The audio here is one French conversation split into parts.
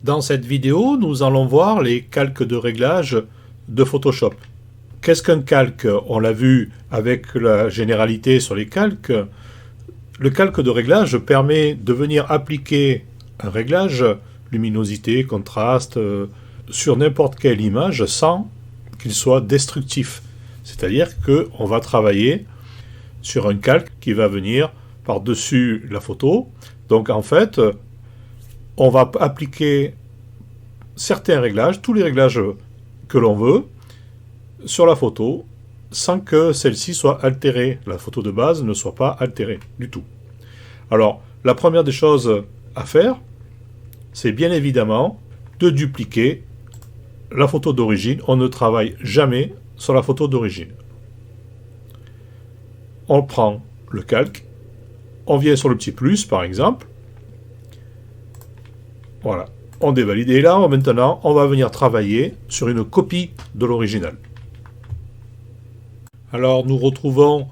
Dans cette vidéo, nous allons voir les calques de réglage de Photoshop. Qu'est-ce qu'un calque? On l'a vu avec la généralité sur les calques. Le calque de réglage permet de venir appliquer un réglage, luminosité, contraste, sur n'importe quelle image sans qu'il soit destructif. C'est-à-dire qu'on va travailler sur un calque qui va venir par-dessus la photo. Donc en fait, on va appliquer certains réglages, tous les réglages que l'on veut, sur la photo, sans que celle-ci soit altérée. La photo de base ne soit pas altérée du tout. Alors, la première des choses à faire, c'est bien évidemment de dupliquer la photo d'origine. On ne travaille jamais sur la photo d'origine. On prend le calque, on vient sur le petit plus par exemple, voilà, on dévalide. Et là, maintenant, on va venir travailler sur une copie de l'original. Alors, nous retrouvons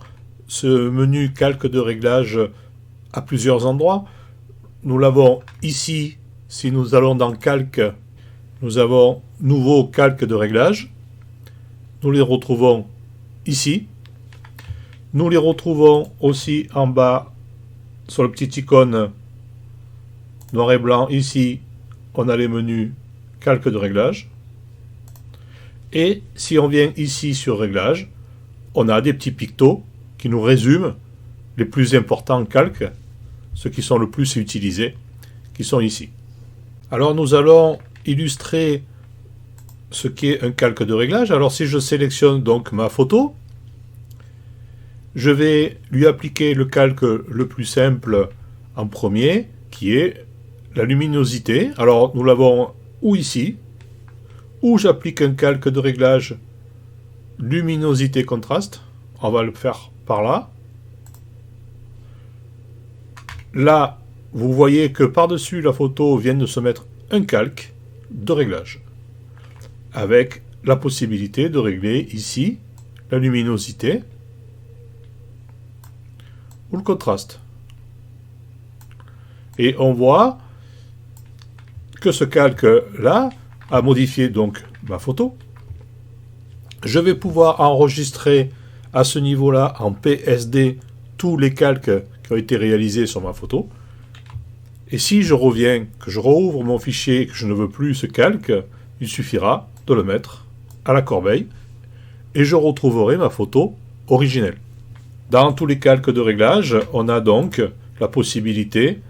ce menu calque de réglage à plusieurs endroits. Nous l'avons ici. Si nous allons dans calque, nous avons nouveau calque de réglage. Nous les retrouvons ici. Nous les retrouvons aussi en bas sur le petit icône noir et blanc. Ici, on a les menus calque de réglage. Et si on vient ici sur réglage, on a des petits pictos qui nous résument les plus importants calques, ceux qui sont le plus utilisés, qui sont ici. Alors nous allons illustrer ce qu'est un calque de réglage. Alors si je sélectionne donc ma photo, je vais lui appliquer le calque le plus simple en premier, qui est la luminosité. Alors nous l'avons ou ici, ou j'applique un calque de réglage luminosité contraste. On va le faire par là. Là, vous voyez que par-dessus la photo vient de se mettre un calque de réglage, avec la possibilité de régler ici la luminosité ou le contraste. Et on voit que ce calque-là a modifié donc ma photo. Je vais pouvoir enregistrer à ce niveau-là en PSD tous les calques qui ont été réalisés sur ma photo. Et si je reviens, que je rouvre mon fichier, que je ne veux plus ce calque, il suffira de le mettre à la corbeille et je retrouverai ma photo originelle. Dans tous les calques de réglage, on a donc la possibilité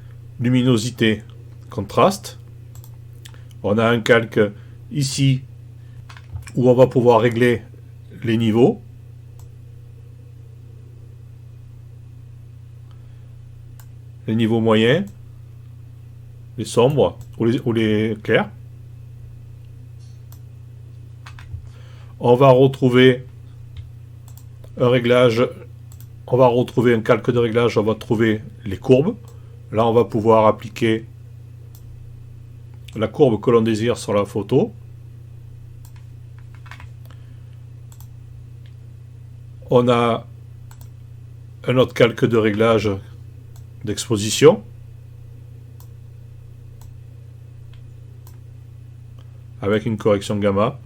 luminosité, contraste. On a un calque ici où on va pouvoir régler les niveaux. Les niveaux moyens, les sombres ou les clairs. On va retrouver un réglage, on va retrouver un calque de réglage, on va trouver les courbes. Là, on va pouvoir appliquer la courbe que l'on désire sur la photo. On a un autre calque de réglage d'exposition avec une correction gamma.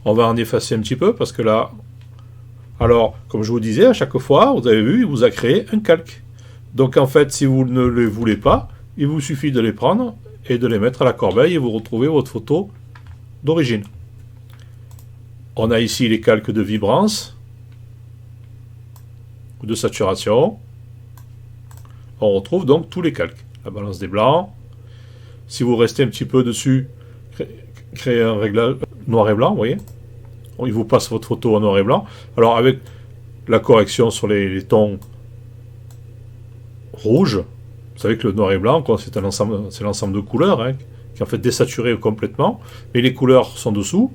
On va en effacer un petit peu parce que là, alors comme je vous disais, à chaque fois, vous avez vu, il vous a créé un calque. Donc en fait, si vous ne les voulez pas, il vous suffit de les prendre et de les mettre à la corbeille et vous retrouvez votre photo d'origine. On a ici les calques de vibrance ou de saturation. On retrouve donc tous les calques. La balance des blancs. Si vous restez un petit peu dessus, créez un réglage noir et blanc, vous voyez. Il vous passe votre photo en noir et blanc. Alors avec la correction sur les tons rouges, vous savez que le noir et blanc, c'est l'ensemble de couleurs, hein, qui est en fait désaturé complètement, mais les couleurs sont dessous.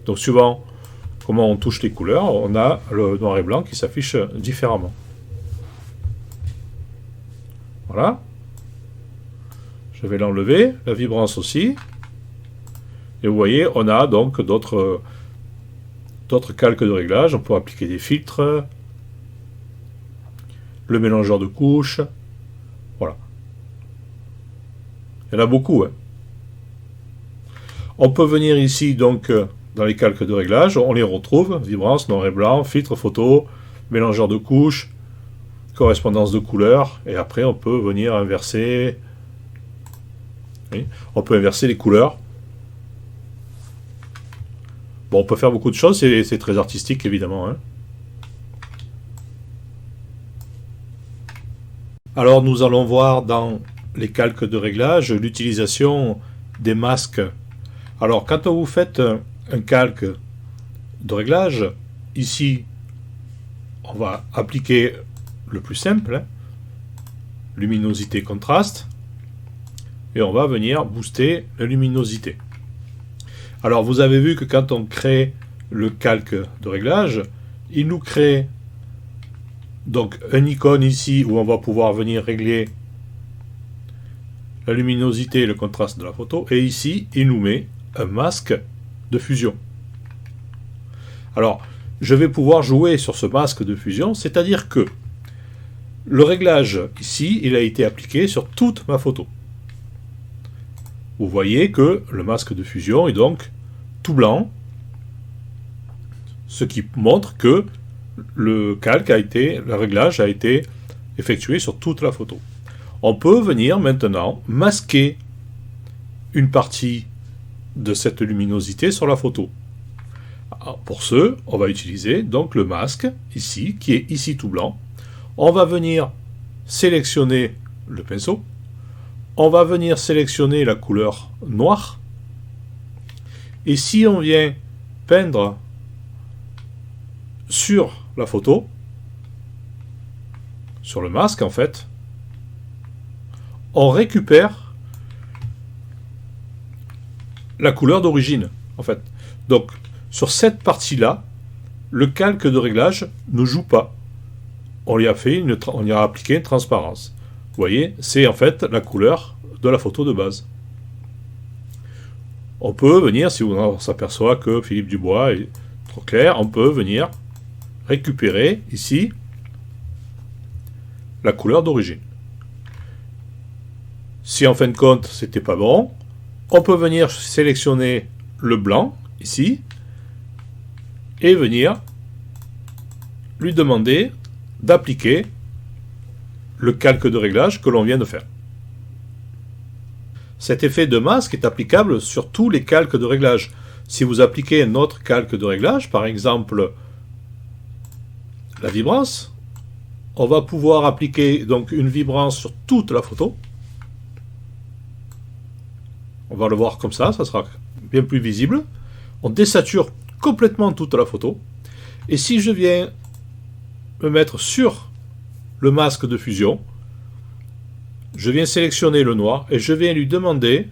Donc suivant comment on touche les couleurs, on a le noir et blanc qui s'affiche différemment. Voilà. Je vais l'enlever, la vibrance aussi. Et vous voyez, on a donc d'autres calques de réglage. On peut appliquer des filtres, le mélangeur de couches. Voilà. Il y en a beaucoup, hein. On peut venir ici, donc, dans les calques de réglage, on les retrouve, vibrance, noir et blanc, filtre photo, mélangeur de couches, correspondance de couleurs, et après on peut venir inverser, oui, on peut inverser les couleurs. Bon, on peut faire beaucoup de choses, c'est très artistique évidemment, hein. Alors nous allons voir dans les calques de réglage l'utilisation des masques. Alors quand vous faites un calque de réglage, ici on va appliquer le plus simple, hein, luminosité contraste, et on va venir booster la luminosité. Alors vous avez vu que quand on crée le calque de réglage, il nous crée donc un icône ici où on va pouvoir venir régler la luminosité et le contraste de la photo, et ici il nous met un masque de fusion. Alors je vais pouvoir jouer sur ce masque de fusion, c'est-à-dire que le réglage ici il a été appliqué sur toute ma photo. Vous voyez que le masque de fusion est donc tout blanc, ce qui montre que le réglage a été effectué sur toute la photo. On peut venir maintenant masquer une partie de cette luminosité sur la photo. Alors, pour ce, on va utiliser donc le masque ici, qui est ici tout blanc. On va venir sélectionner le pinceau. On va venir sélectionner la couleur noire. Et si on vient peindre sur la photo, sur le masque en fait, on récupère la couleur d'origine en fait. Donc sur cette partie-là, le calque de réglage ne joue pas. On y a appliqué une transparence. Vous voyez, c'est en fait la couleur de la photo de base. On peut venir, si on s'aperçoit que Philippe Dubois est trop clair, on peut venir récupérer ici la couleur d'origine. Si en fin de compte c'était pas bon, on peut venir sélectionner le blanc ici et venir lui demander d'appliquer le calque de réglage que l'on vient de faire. Cet effet de masque est applicable sur tous les calques de réglage. Si vous appliquez un autre calque de réglage, par exemple la vibrance, on va pouvoir appliquer donc une vibrance sur toute la photo. On va le voir comme ça sera bien plus visible. On désature complètement toute la photo. Et si je viens me mettre sur le masque de fusion, je viens sélectionner le noir et je viens lui demander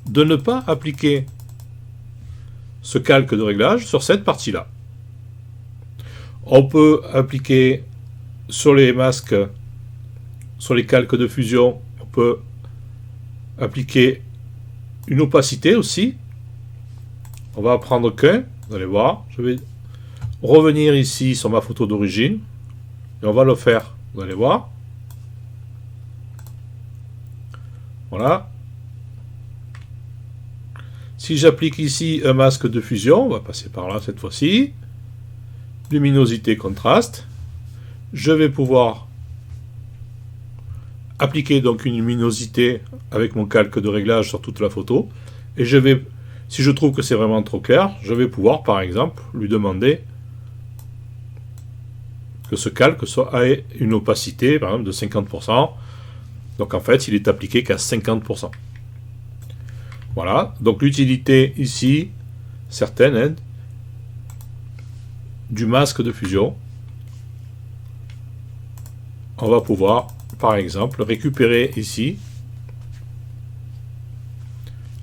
de ne pas appliquer ce calque de réglage sur cette partie-là. On peut appliquer sur les masques, sur les calques de fusion, on peut appliquer une opacité aussi. On va prendre qu'un, vous allez voir, je vais revenir ici sur ma photo d'origine et on va le faire, vous allez voir. Voilà. Si j'applique ici un masque de fusion, on va passer par là cette fois-ci, luminosité, contraste, je vais pouvoir appliquer donc une luminosité avec mon calque de réglage sur toute la photo, et je vais, si je trouve que c'est vraiment trop clair, je vais pouvoir par exemple lui demander que ce calque ait une opacité par exemple de 50%, donc en fait il est appliqué qu'à 50%. Voilà, donc l'utilité ici, certaine, hein, du masque de fusion. On va pouvoir, par exemple, récupérer ici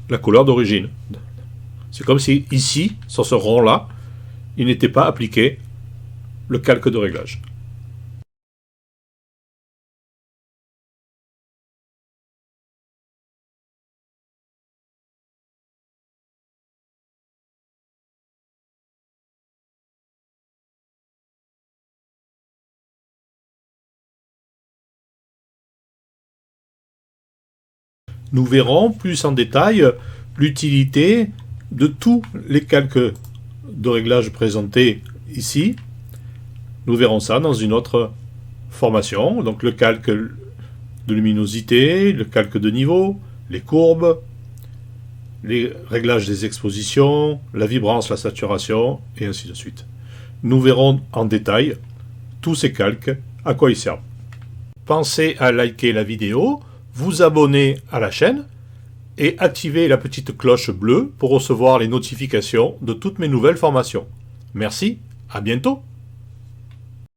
la couleur d'origine. C'est comme si ici, sur ce rond-là, il n'était pas appliqué le calque de réglage. nous verrons plus en détail l'utilité de tous les calques de réglage présentés ici. Nous verrons ça dans une autre formation, donc le calque de luminosité, le calque de niveau, les courbes, les réglages des expositions, la vibrance, la saturation, et ainsi de suite. Nous verrons en détail tous ces calques, à quoi ils servent. Pensez à liker la vidéo, vous abonner à la chaîne et activer la petite cloche bleue pour recevoir les notifications de toutes mes nouvelles formations. Merci, à bientôt!